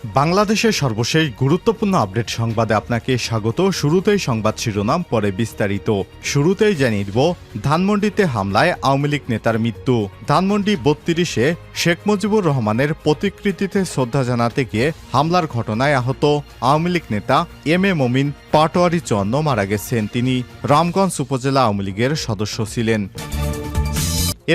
বাংলাদেশের সর্বশেষ গুরুত্বপূর্ণ আপডেট সংবাদে আপনাকে স্বাগত। শুরুতেই সংবাদ শিরোনাম, পরে বিস্তারিত। শুরুতেই জানিয়ে দিব, ধানমন্ডিতে হামলায় আওয়ামী লীগ নেতার মৃত্যু। ধানমন্ডি ৩২-এ শেখ মুজিবুর রহমানের প্রতিকৃতিতে শ্রদ্ধা জানাতে গিয়ে হামলার ঘটনায় আহত আওয়ামী লীগ নেতা এম এ মমিন পাটোয়ারি ৫৪ মারা গেছেন। তিনি রামগঞ্জ উপজেলা আওয়ামী লীগের সদস্য ছিলেন।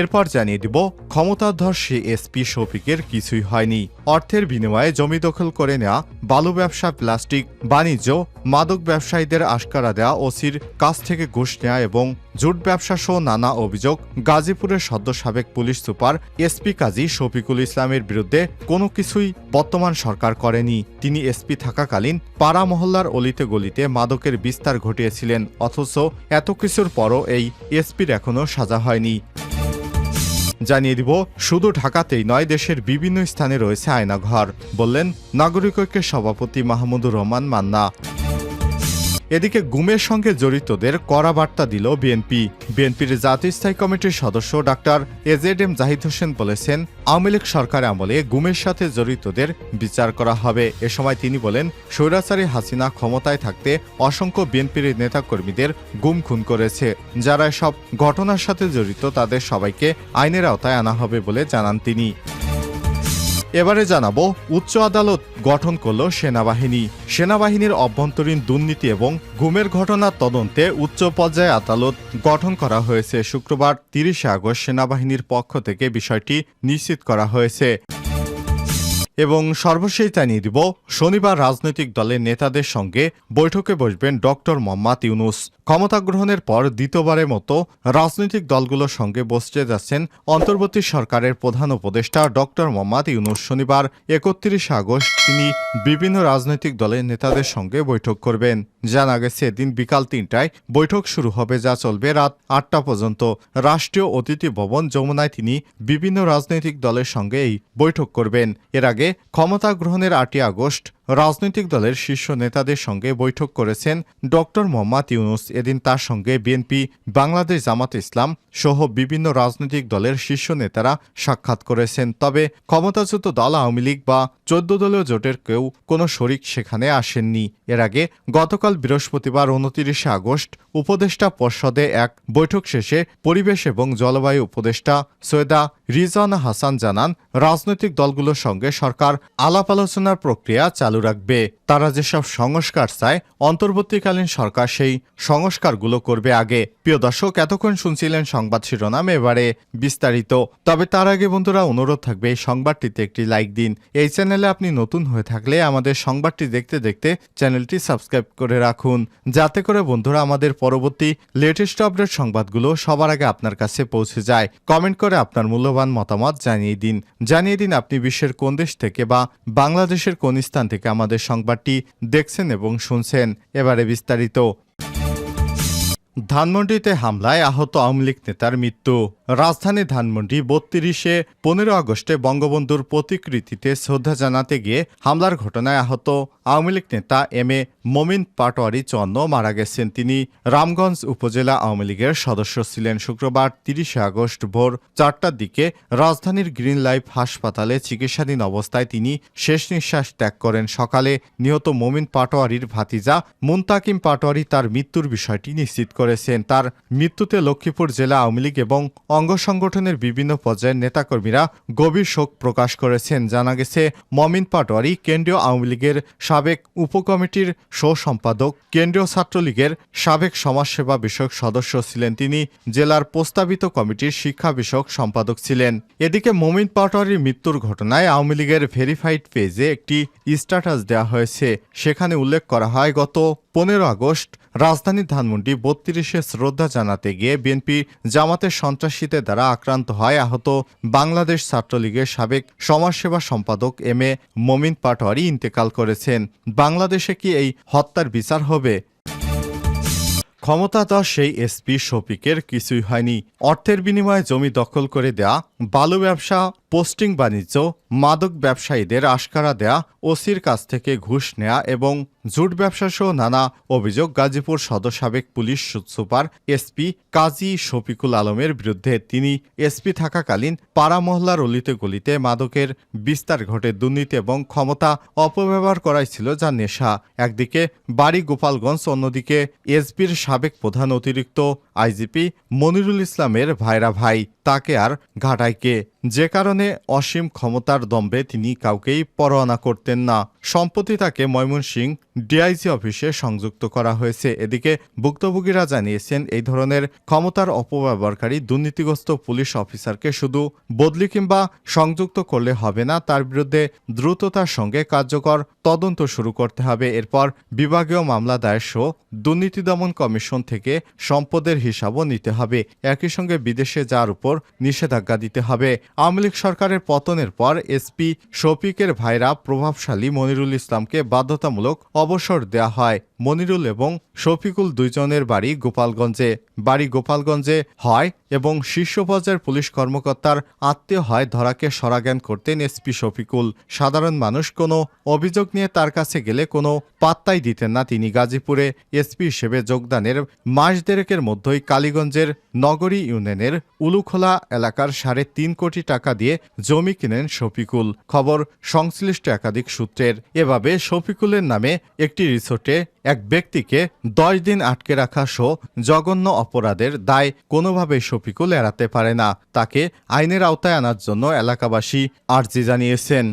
এরপর জানিয়ে দিব, ক্ষমতাধর সে এসপি শফিকের কিছুই হয়নি। অর্থের বিনিময়ে জমি দখল করে নেওয়া, বালু ব্যবসা, প্লাস্টিক বাণিজ্য, মাদক ব্যবসায়ীদের আশকারা দেওয়া, ওসির কাছ থেকে ঘুষ নেওয়া এবং জুট ব্যবসা সহ নানা অভিযোগ গাজীপুরের সদ্য সাবেক পুলিশ সুপার এসপি কাজী শফিকুল ইসলামের বিরুদ্ধে কোনো কিছুই বর্তমান সরকার করেনি। তিনি এসপি থাকাকালীন পাড়া মহল্লার অলিতে গলিতে মাদকের বিস্তার ঘটিয়েছিলেন, অথচ এত কিছুর পরও এই এসপির এখনও সাজা হয়নি। জানিয়ে দিব, শুধু ঢাকাতেই নয়, দেশের বিভিন্ন স্থানে রয়েছে আয়নাঘর, বললেন নাগরিক ঐক্যের সভাপতি মাহমুদুর রহমান মান্না। এদিকে গুমের সঙ্গে জড়িতদের কড়া বার্তা দিল বিএনপি। বিএনপির জাতীয় স্থায়ী কমিটির সদস্য doctor A Z M Zahid Hossain বলেছেন, আওয়ামী লীগ সরকার আমলে গুমের সাথে জড়িতদের বিচার করা হবে। এ সময় তিনি বলেন, স্বৈরাচারী হাসিনা ক্ষমতায় থাকতে অসংখ্য বিএনপির নেতাকর্মীদের গুম খুন করেছে। যারা সব ঘটনার সাথে জড়িত তাদের সবাইকে আইনের আওতায় আনা হবে বলে জানান তিনি। এবারে জানাবো, উচ্চ আদালত গঠন করল সেনাবাহিনী। সেনাবাহিনীর অভ্যন্তরীণ দুর্নীতি এবং গুমের ঘটনার তদন্তে উচ্চ পর্যায়ে আদালত গঠন করা হয়েছে। শুক্রবার ৩০ আগস্ট সেনাবাহিনীর পক্ষ থেকে বিষয়টি নিশ্চিত করা হয়েছে। এবং সর্বশেষ জানিয়ে দিব, শনিবার রাজনৈতিক দলের নেতাদের সঙ্গে বৈঠকে বসবেন ডক্টর মোহাম্মদ ইউনূস। ক্ষমতা গ্রহণের পর দ্বিতীয়বারের মতো রাজনৈতিক দলগুলোর সঙ্গে বসতে যাচ্ছেন অন্তর্বর্তী সরকারের প্রধান উপদেষ্টা ডক্টর মোহাম্মদ ইউনূস। শনিবার ৩১ আগস্ট তিনি বিভিন্ন রাজনৈতিক দলের নেতাদের সঙ্গে বৈঠক করবেন। জানা গেছে, দিন বিকাল ৩টায় বৈঠক শুরু হবে, যা চলবে রাত ৮টা পর্যন্ত। রাষ্ট্রীয় অতিথি ভবন যমুনায় তিনি বিভিন্ন রাজনৈতিক দলের সঙ্গে এই বৈঠক করবেন। এর আগে ক্ষমতা গ্রহণের ৮ই আগস্ট রাজনৈতিক দলের শীর্ষ নেতাদের সঙ্গে বৈঠক করেছেন ডক্টর মোহাম্মদ ইউনূস। এদিন তার সঙ্গে বিএনপি, বাংলাদেশ জামাত ইসলাম সহ বিভিন্ন রাজনৈতিক দলের শীর্ষ নেতারা সাক্ষাৎ করেছেন। তবে ক্ষমতাচ্যুত দল আওয়ামী লীগ বা ১৪ দলীয় জোটের কেউ কোনো শরিক সেখানে আসেননি। এর আগে গতকাল বৃহস্পতিবার ২৯ আগস্ট উপদেষ্টা পর্ষদে এক বৈঠক শেষে পরিবেশ এবং জলবায়ু উপদেষ্টা সৈয়দা রিজওয়ানা হাসান জানান, রাজনৈতিক দলগুলোর সঙ্গে সরকার আলাপ আলোচনার প্রক্রিয়া চালু রাখবে। তারা যেসব সংস্কার চায়, অন্তর্বর্তীকালীন সরকার সেই সংস্কারগুলো করবে আগে। প্রিয় দর্শক, এতক্ষণ শুনছিলেন সংবাদ শিরোনাম, এবারে বিস্তারিত। তবে তার আগে বন্ধুরা, অনুরোধ থাকবে এই সংবাদটিতে একটি লাইক দিন। এই চ্যানেলে আপনি নতুন হয়ে থাকলে আমাদের সংবাদটি দেখতে দেখতে চ্যানেলটি সাবস্ক্রাইব করে রাখুন, যাতে করে বন্ধুরা আমাদের পরবর্তী লেটেস্ট আপডেট সংবাদগুলো সবার আগে আপনার কাছে পৌঁছে যায়। কমেন্ট করে আপনার মূল্যবান মতামত জানিয়ে দিন আপনি বিশ্বের কোন দেশ থেকে বা বাংলাদেশের কোন স্থান থেকে আমাদের সংবাদটি দেখছেন এবং শুনছেন। এবারে বিস্তারিত। ধানমন্ডিতে হামলায় আহত আওয়ামী লীগ নেতার মৃত্যু। রাজধানী ধানমন্ডি ৩২-এ ১৫ আগস্টে বঙ্গবন্ধুর প্রতিকৃতিতে শ্রদ্ধা জানাতে গিয়ে হামলার ঘটনায় আহত আওয়ামী লীগ নেতা এম এ মমিন পাটোয়ারি ৫৪ মারা গেছেন। তিনি রামগঞ্জ উপজেলা আওয়ামী লীগের সদস্য ছিলেন। শুক্রবার ৩০ আগস্ট ভোর ৪টার দিকে রাজধানীর গ্রিন লাইফ হাসপাতালে চিকিৎসাধীন অবস্থায় তিনি শেষ নিঃশ্বাস ত্যাগ করেন। সকালে নিহত মমিন পাটোয়ারির ভাতিজা মুনতাকিম পাটোয়ারি তার মৃত্যুর বিষয়টি নিশ্চিত করেছেন। তার মৃত্যুতে লক্ষ্মীপুর জেলা আওয়ামী লীগ এবং অঙ্গ সংগঠনের বিভিন্ন পর্যায়ের নেতাকর্মীরা গভীর শোক প্রকাশ করেছেন। জানা গেছে, মমিন পাটোয়ারি কেন্দ্রীয় আওয়ামী লীগের সাবেক উপকমিটির সহ সম্পাদক, কেন্দ্রীয় ছাত্রলীগের সাবেক সমাজসেবা বিষয়ক সদস্য ছিলেন। তিনি জেলার প্রস্তাবিত কমিটির শিক্ষা বিষয়ক সম্পাদক ছিলেন। এদিকে মমিন পাটোয়ারির মৃত্যুর ঘটনায় আওয়ামী লীগের ভেরিফাইড পেজে একটি স্ট্যাটাস দেওয়া হয়েছে। সেখানে উল্লেখ করা হয়, গত ১৫ আগস্ট রাজধানীর ধানমন্ডি ৩২-এ শ্রদ্ধা জানাতে গিয়ে বিএনপি জামাতের সন্ত্রাসীদের দ্বারা আক্রান্ত হয় আহত বাংলাদেশ ছাত্রলীগের সাবেক সমাজসেবা সম্পাদক এম এ মমিন পাটোয়ারি ইন্তেকাল করেছেন। বাংলাদেশে কি এই হত্যার বিচার হবে? ক্ষমতাধর সেই এসপি শফিকের কিছুই হয়নি। অর্থের বিনিময়ে জমি দখল করে দেয়া, বালু ব্যবসা, পোস্টিং বাণিজ্য, মাদক ব্যবসায়ীদের আশকারা দেয়া, ওসির কাছ থেকে ঘুষ নেয়া এবং জুট ব্যবসা সহ নানা অভিযোগ গাজীপুর সদর সাবেক পুলিশ সুপার এসপি কাজী শফিকুল আলমের বিরুদ্ধে। তিনি এসপি থাকাকালীন পাড়া মহল্লার অলিতে গলিতে মাদকের বিস্তার ঘটে, দুর্নীতি এবং ক্ষমতা অপব্যবহার করাই ছিল যার নেশা। একদিকে বাড়ি গোপালগঞ্জ, অন্যদিকে এসপির সাবেক প্রধান অতিরিক্ত আইজিপি মনিরুল ইসলামের ভাইরা ভাই, তাকে আর ঘাটাইকে, যে কারণে অসীম ক্ষমতার দম্ভে তিনি কাউকেই পরোয়ানা করতেন না। সম্প্রতি তাকে ময়মনসিংহ ডিআইজি অফিসে সংযুক্ত করা হয়েছে। এদিকে ভুক্তভোগীরা জানিয়েছেন, এই ধরনের ক্ষমতার অপব্যবহারকারী দুর্নীতিগ্রস্ত পুলিশ অফিসারকে শুধু বদলি কিংবা সংযুক্ত করলে হবে না, তার বিরুদ্ধে দ্রুততার সঙ্গে কার্যকর তদন্ত শুরু করতে হবে। এরপর বিভাগীয় মামলা দায়ের সহ দুর্নীতি দমন কমিশন থেকে সম্পদের হিসাবও নিতে হবে। একই সঙ্গে বিদেশে যাওয়ার উপর নিষেধাজ্ঞা দিতে হবে। আওয়ামী লীগ সরকারের পতনের পর এসপি শফিকের ভাইরা প্রভাবশালী মনিরুল ইসলামকে বাধ্যতামূলক অবসর দেয়া হয়। মনিরুল এবং শফিকুল দুইজনের বাড়ি গোপালগঞ্জে হয় এবং শীর্ষ পর্যায়ের পুলিশ কর্মকর্তার আত্মীয় হয়। ধরাকে সরাজ্ঞান করতেন এসপি শফিকুল। সাধারণ মানুষ কোনো অভিযোগ নিয়ে তার কাছে গেলে কোনো পাত্তাই দিতেন না তিনি। গাজীপুরে এসপি হিসেবে যোগদানের মাস দেড়েকের মধ্যেই কালীগঞ্জের নগরী ইউনিয়নের উলুখোলা এলাকার 3.5 কোটি টাকা দিয়ে জমি কিনেন শফিকুল। খবর সংশ্লিষ্ট একাধিক সূত্রের। এভাবে শফিকুলের নামে একটি রিসোর্টে এক ব্যক্তিকে 10 দিন আটকে রাখা সহ জঘন্য অপরাধের দায় কোনোভাবেই শফিকুল এড়াতে পারে না। তাকে আইনের আওতায় আনার জন্য এলাকাবাসী আর্জি জানিয়েছেন।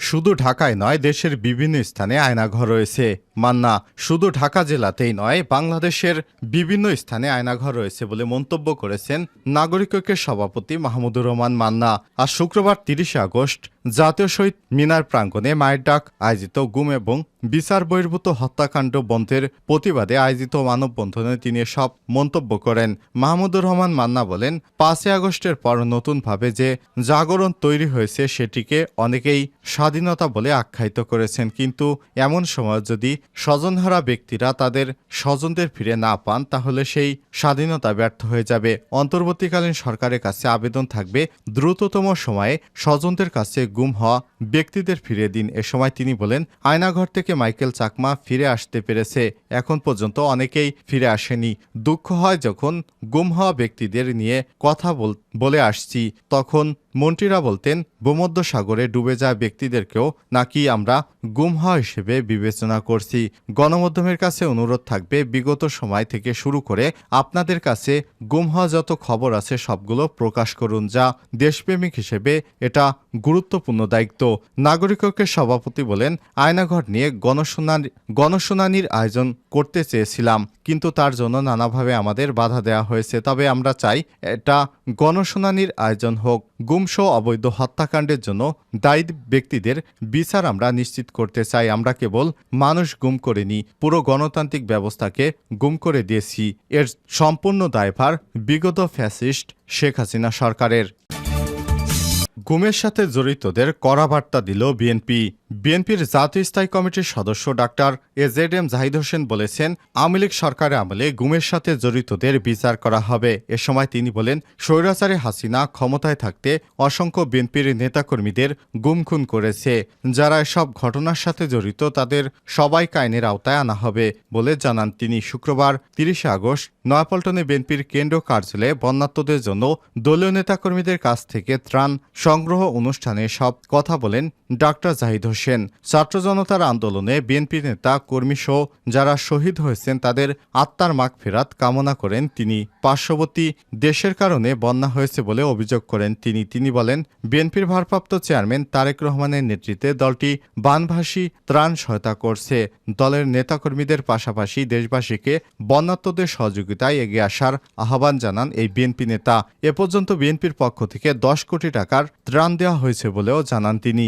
শুধু ঢাকায় নয়, দেশের বিভিন্ন স্থানে আয়নাঘর রয়েছে। মান্না, শুধু ঢাকা জেলাতেই নয়, বাংলাদেশের বিভিন্ন স্থানে আয়নাঘর রয়েছে বলে মন্তব্য করেছেন নাগরিক ঐক্যের সভাপতি মাহমুদুর রহমান মান্না। আজ শুক্রবার 30 আগস্ট জাতীয় শহীদ মিনার প্রাঙ্গণে মায়ের ডাক আয়োজিত গুম এবং বিচার বহির্ভূত হত্যাকাণ্ড বন্ধের প্রতিবাদে আয়োজিত মানববন্ধনে তিনি সব মন্তব্য করেন। মাহমুদুর রহমান মান্না বলেন, 5 আগস্টের পর নতুনভাবে যে জাগরণ তৈরি হয়েছে সেটিকে অনেকেই স্বাধীনতা বলে আখ্যায়িত করেছেন, কিন্তু এমন সময় যদি স্বজনহারা ব্যক্তিরা তাদের স্বজনদের ফিরে না পান তাহলে সেই স্বাধীনতা ব্যর্থ হয়ে যাবে। অন্তর্বর্তীকালীন সরকারের কাছে আবেদন থাকবে, দ্রুততম সময়ে স্বজনদের কাছে গুম হওয়া ব্যক্তিদের ফিরিয়ে দিন। এ সময় তিনি বলেন, আয়নাঘর থেকে মাইকেল চাকমা ফিরে আসতে পেরেছে, এখন পর্যন্ত অনেকেই ফিরে আসেনি। দুঃখ হয় যখন গুম হওয়া ব্যক্তিদের নিয়ে কথা বলে আসছি, তখন মন্ত্রীরা বলতেন ভূমধ্যসাগরে ডুবে যাওয়া ব্যক্তিদেরকেও নাকি আমরা গুম হওয়া হিসেবে বিবেচনা করছি। গণমাধ্যমের কাছে অনুরোধ থাকবে, বিগত সময় থেকে শুরু করে আপনাদের কাছে গুম হওয়া যত খবর আছে সবগুলো প্রকাশ করুন, যা দেশপ্রেমিক হিসেবে এটা গুরুত্বপূর্ণ দায়িত্ব। নাগরিক ঐক্যের সভাপতি বলেন, আয়নাঘর নিয়ে গণশুনানির আয়োজন করতে চেয়েছিলাম, কিন্তু তার জন্য নানাভাবে আমাদের বাধা দেওয়া হয়েছে। তবে আমরা চাই এটা গণশুনানির আয়োজন হোক। গুমসহ অবৈধ হত্যাকাণ্ডের জন্য দায়ী ব্যক্তিদের বিচার আমরা নিশ্চিত করতে চাই। আমরা কেবল মানুষ গুম করিনি, পুরো গণতান্ত্রিক ব্যবস্থাকে গুম করে দিয়েছি। এর সম্পূর্ণ দায়ভার বিগত ফ্যাসিস্ট শেখ হাসিনা সরকারের। গুমের সাথে জড়িতদের কড়া বার্তা দিল বিএনপি। বিএনপির জাতীয় স্থায়ী কমিটির সদস্য ডাক্তার এজেডএম জাহিদ হোসেন বলেছেন, আওয়ামী লীগ সরকারের আমলে গুমের সাথে জড়িতদের বিচার করা হবে। এ সময় তিনি বলেন, স্বৈরাচারী হাসিনা ক্ষমতায় থাকতে অসংখ্য বিএনপির নেতাকর্মীদের গুম খুন করেছে। যারা এসব ঘটনার সাথে জড়িত তাদের সবাইকে আইনের আওতায় আনা হবে বলে জানান তিনি। শুক্রবার 30 আগস্ট নয়াপল্টনে বিএনপির কেন্দ্রীয় কার্যালয়ে বন্যার্তদের জন্য দলীয় নেতাকর্মীদের কাছ থেকে ত্রাণ সংগ্রহ অনুষ্ঠানে সব কথা বলেন ডাক্তার জাহিদ হোসেন। ছাত্র জনতার আন্দোলনে বিএনপি নেতা কর্মীসহ যারা শহীদ হয়েছেন তাদের আত্মার মাগফিরাত কামনা করেন তিনি। পার্শ্ববর্তী দেশের কারণে বন্যা হয়েছে বলে অভিযোগ করেন তিনি বলেন, বিএনপির ভারপ্রাপ্ত চেয়ারম্যান তারেক রহমানের নেতৃত্বে দলটি বানভাসী ত্রাণ সহায়তা করছে। দলের নেতাকর্মীদের পাশাপাশি দেশবাসীকে বন্যার্তদের সহযোগিতায় এগিয়ে আসার আহ্বান জানান এই বিএনপি নেতা। এ পর্যন্ত বিএনপির পক্ষ থেকে 10 কোটি টাকার ত্রাণ দেওয়া হয়েছে বলেও জানান তিনি।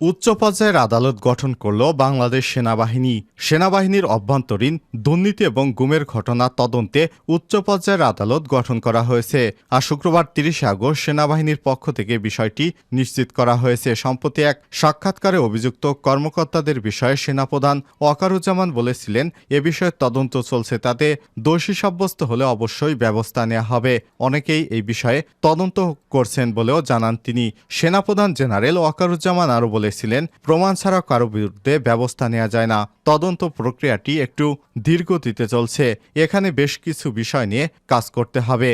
উচ্চ পর্যায়ের আদালত গঠন করল বাংলাদেশ সেনাবাহিনী। সেনাবাহিনীর অভ্যন্তরীণ দুর্নীতি এবং গুমের ঘটনা তদন্তে উচ্চ পর্যায়ের আদালত গঠন করা হয়েছে। আর শুক্রবার 30 আগস্ট সেনাবাহিনীর পক্ষ থেকে বিষয়টি নিশ্চিত করা হয়েছে। সম্প্রতি এক সাক্ষাৎকারে অভিযুক্ত কর্মকর্তাদের বিষয়ে সেনাপ্রধান ওয়াকারুজ্জামান বলেছিলেন, এ বিষয়ে তদন্ত চলছে, তাতে দোষী সাব্যস্ত হলে অবশ্যই ব্যবস্থা নেওয়া হবে। অনেকেই এই বিষয়ে তদন্ত করছেন বলেও জানান তিনি। সেনাপ্রধান জেনারেল ওয়াকারুজ্জামান আরও বলেছিলেন, প্রমাণ ছাড়া কারো বিরুদ্ধে ব্যবস্থা নেওয়া যায় না। তদন্ত প্রক্রিয়াটি একটু ধীরগতিতে চলছে। এখানে বেশ কিছু বিষয় নিয়ে কাজ করতে হবে।